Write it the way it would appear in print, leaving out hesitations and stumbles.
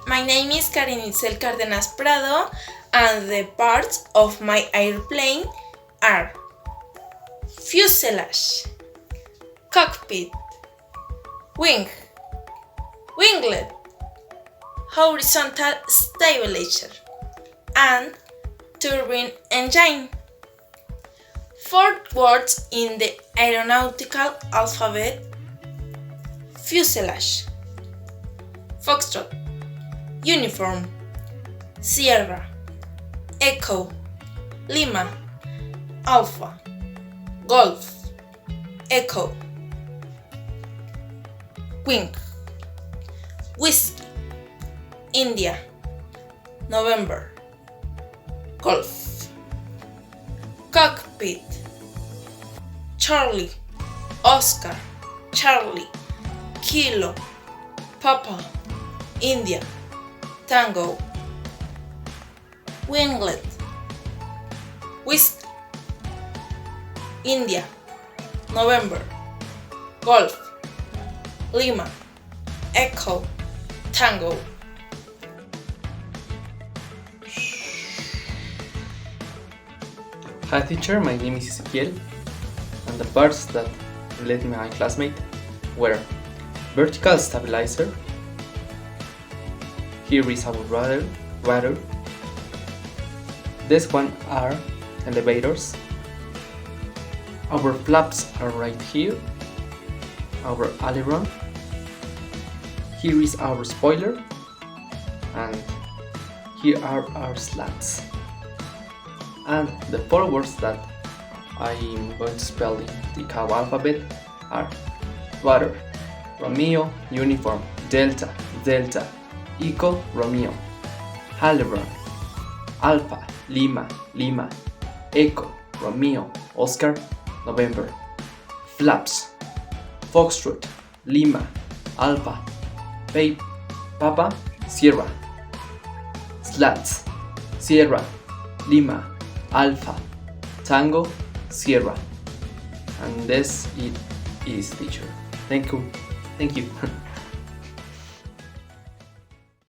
My name is Karen Itzel Cárdenas Prado, and the parts of my airplane are fuselage, cockpit, wing, winglet, horizontal stabilizer, and turbine engine. 4 words in the aeronautical alphabet: fuselage, foxtrot, uniform, Sierra, Echo, Lima, Alpha, Golf, Echo, wing, whiskey, India, November, Golf, cockpit, Charlie, Oscar, Charlie, Kilo, Papa, India, Tango, winglet, whiskey, India, November, Golf, Lima, Echo, Tango. Hi teacher, my name is Ezequiel, and the parts that relate to my classmate were vertical stabilizer. Here is our rudder. This one are elevators. Our flaps are right here. Our aileron. Here is our spoiler, and here are our slats. And the 4 words that I'm going to spell in the Icao alphabet are water, Romeo, uniform, Delta, Delta, Echo, Romeo, aileron, Alpha, Lima, Lima, Echo, Romeo, Oscar, November, flaps, Foxtrot, Lima, Alpha, Papa, Sierra, slats, Sierra, Lima, Alpha, Tango, Sierra. And this it is teacher. Thank you.